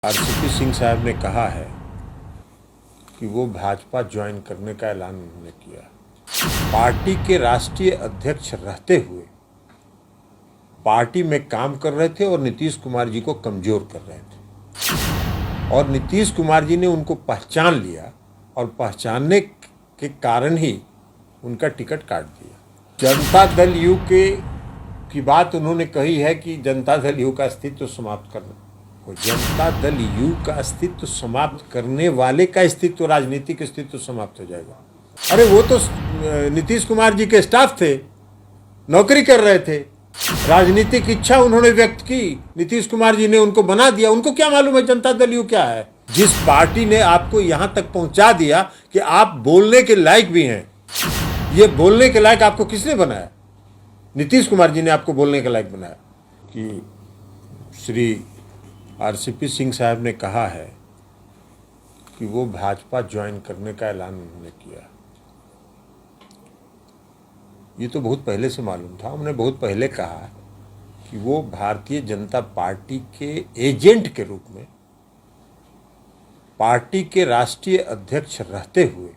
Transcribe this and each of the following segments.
RCP Singh साहब ने कहा है कि वो भाजपा ज्वाइन करने का ऐलान उन्होंने किया। पार्टी के राष्ट्रीय अध्यक्ष रहते हुए पार्टी में काम कर रहे थे और नीतीश कुमार जी को कमजोर कर रहे थे, और नीतीश कुमार जी ने उनको पहचान लिया और पहचानने के कारण ही उनका टिकट काट दिया। जनता दल यू की बात उन्होंने कही है कि जनता दल यू का अस्तित्व समाप्त करना। जनता दल यू का अस्तित्व समाप्त करने वाले का अस्तित्व, राजनीतिक अस्तित्व समाप्त हो जाएगा। अरे वो तो नीतीश कुमार जी के स्टाफ थे, नौकरी कर रहे थे, राजनीतिक इच्छा उन्होंने व्यक्त की, नीतीश कुमार जी ने उनको बना दिया। उनको क्या मालूम है जनता दल यू क्या है? जिस पार्टी ने आपको यहां तक पहुंचा दिया कि आप बोलने के लायक भी हैं, ये बोलने के लायक आपको किसने बनाया? नीतीश कुमार जी ने आपको बोलने के लायक बनाया। कि श्री आरसीपी सिंह साहब ने कहा है कि वो भाजपा ज्वाइन करने का ऐलान उन्होंने किया। ये तो बहुत पहले से मालूम था। उन्होंने बहुत पहले कहा कि वो भारतीय जनता पार्टी के एजेंट के रूप में पार्टी के राष्ट्रीय अध्यक्ष रहते हुए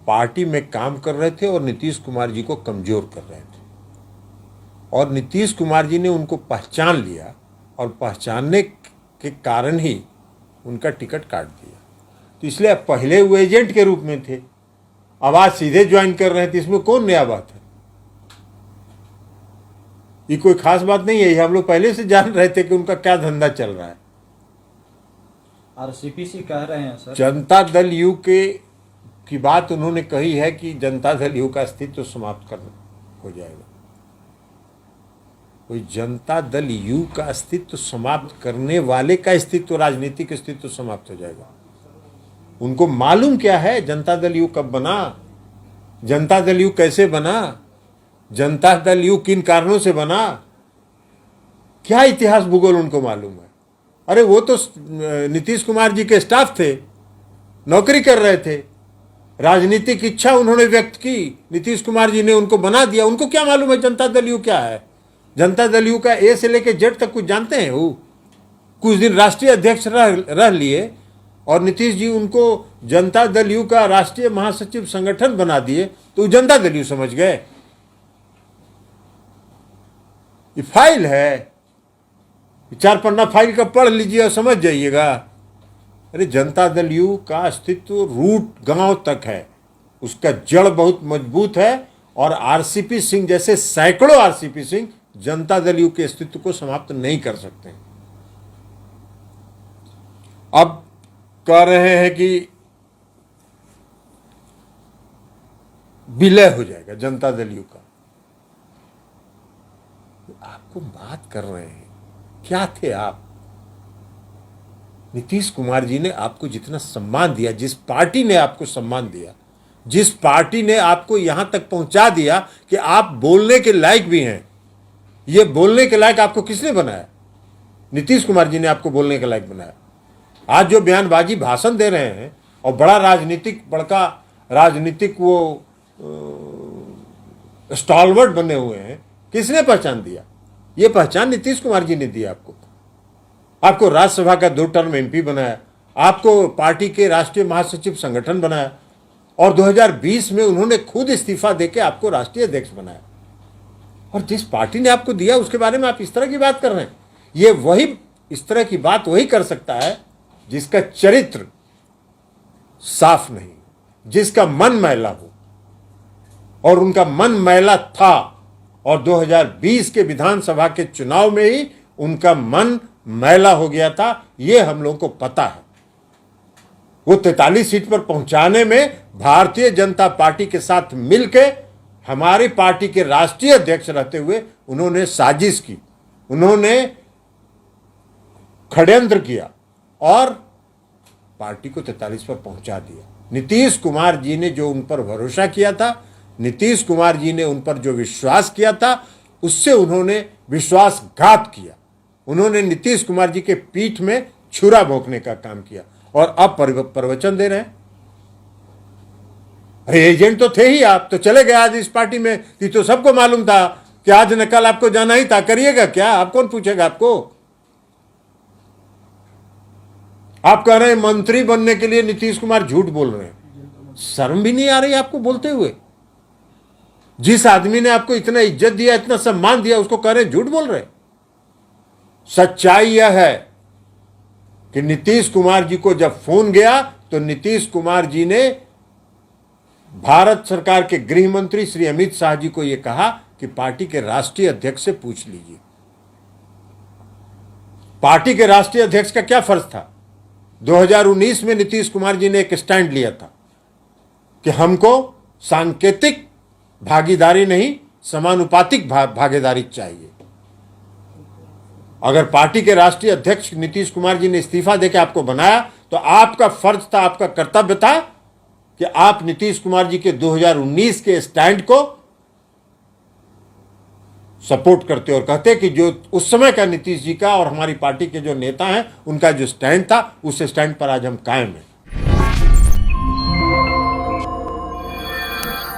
पार्टी में काम कर रहे थे और नीतीश कुमार जी को कमजोर कर रहे थे, और नीतीश कुमार जी ने उनको पहचान लिया और पहचानने के कारण ही उनका टिकट काट दिया। तो इसलिए पहले वो एजेंट के रूप में थे, अब आज सीधे ज्वाइन कर रहे थे। इसमें कौन नया बात है? ये कोई खास बात नहीं है, ये हम लोग पहले से जान रहे थे कि उनका क्या धंधा चल रहा है। आरसीपी कह रहे हैं सर, जनता दल यू की बात उन्होंने कही है कि जनता दल यू का अस्तित्व समाप्त करना हो जाएगा। कोई जनता दल यू का अस्तित्व समाप्त करने वाले का अस्तित्व, राजनीतिक अस्तित्व समाप्त हो जाएगा। उनको मालूम क्या है जनता दल यू कब बना, जनता दल यू कैसे बना, जनता दल यू किन कारणों से बना, क्या इतिहास भूगोल उनको मालूम है। अरे वो तो नीतीश कुमार जी के स्टाफ थे, नौकरी कर रहे थे, राजनीतिक इच्छा उन्होंने व्यक्त की, नीतीश कुमार जी ने उनको बना दिया। उनको क्या मालूम है जनता दल यू क्या है? जनता दल यू का ए से लेकर जेड तक कुछ जानते हैं? वो कुछ दिन राष्ट्रीय अध्यक्ष रह लिए और नीतीश जी उनको जनता दल यू का राष्ट्रीय महासचिव संगठन बना दिए, तो जनता दल यू समझ गए। ये फाइल है, 4 पन्ना फाइल का पढ़ लीजिए और समझ जाइएगा। अरे जनता दल यू का अस्तित्व रूट गांव तक है, उसका जड़ बहुत मजबूत है, और आरसीपी सिंह जैसे सैकड़ों आरसीपी सिंह जनता दल यू के अस्तित्व को समाप्त नहीं कर सकते। अब कह रहे हैं कि विलय हो जाएगा जनता दल यू का। आपको बात कर रहे हैं, क्या थे आप? नीतीश कुमार जी ने आपको जितना सम्मान दिया, जिस पार्टी ने आपको सम्मान दिया, जिस पार्टी ने आपको यहां तक पहुंचा दिया कि आप बोलने के लायक भी हैं, ये बोलने के लायक आपको किसने बनाया? नीतीश कुमार जी ने आपको बोलने के लायक बनाया। आज जो बयानबाजी भाषण दे रहे हैं और बड़का राजनीतिक वो स्टॉलवर्ड बने हुए हैं, किसने पहचान दिया? ये पहचान नीतीश कुमार जी ने दी आपको राज्यसभा का 2 टर्म एमपी बनाया, आपको पार्टी के राष्ट्रीय महासचिव संगठन बनाया, और 2020 में उन्होंने खुद इस्तीफा देके आपको राष्ट्रीय अध्यक्ष बनाया। और जिस पार्टी ने आपको दिया उसके बारे में आप इस तरह की बात कर रहे हैं। ये वही इस तरह की बात वही कर सकता है जिसका चरित्र साफ नहीं, जिसका मन मैला हो, और उनका मन मैला था, और 2020 के विधानसभा के चुनाव में ही उनका मन मैला हो गया था। ये हम लोगों को पता है। वो 43 सीट पर पहुंचाने में भारतीय जनता पार्टी के साथ मिलकर हमारी पार्टी के राष्ट्रीय अध्यक्ष रहते हुए उन्होंने साजिश की, उन्होंने षड्यंत्र किया और पार्टी को 43 पर पहुंचा दिया। नीतीश कुमार जी ने जो उन पर भरोसा किया था, नीतीश कुमार जी ने उन पर जो विश्वास किया था, उससे उन्होंने विश्वासघात किया। उन्होंने नीतीश कुमार जी के पीठ में छुरा भोंकने का काम किया, और अब प्रवचन दे रहे हैं। अरे एजेंट तो थे ही आप, तो चले गए आज इस पार्टी में। तो सबको मालूम था कि आज न कल आपको जाना ही था, करिएगा क्या? आप कौन पूछेगा आपको? आप कह रहे हैं मंत्री बनने के लिए नीतीश कुमार झूठ बोल रहे हैं। शर्म भी नहीं आ रही आपको बोलते हुए? जिस आदमी ने आपको इतना इज्जत दिया, इतना सम्मान दिया, उसको कह रहे हैं झूठ बोल रहे हैं। सच्चाई यह है कि नीतीश कुमार जी को जब फोन गया तो नीतीश कुमार जी ने भारत सरकार के गृह मंत्री श्री अमित शाह जी को यह कहा कि पार्टी के राष्ट्रीय अध्यक्ष से पूछ लीजिए। पार्टी के राष्ट्रीय अध्यक्ष का क्या फर्ज था? 2019 में नीतीश कुमार जी ने एक स्टैंड लिया था कि हमको सांकेतिक भागीदारी नहीं, समानुपातिक भागीदारी चाहिए। अगर पार्टी के राष्ट्रीय अध्यक्ष नीतीश कुमार जी ने इस्तीफा देकर आपको बनाया तो आपका फर्ज था, आपका कर्तव्य था कि आप नीतीश कुमार जी के 2019 के स्टैंड को सपोर्ट करते और कहते कि जो उस समय का नीतीश जी का और हमारी पार्टी के जो नेता हैं उनका जो स्टैंड था, उस स्टैंड पर आज हम कायम हैं।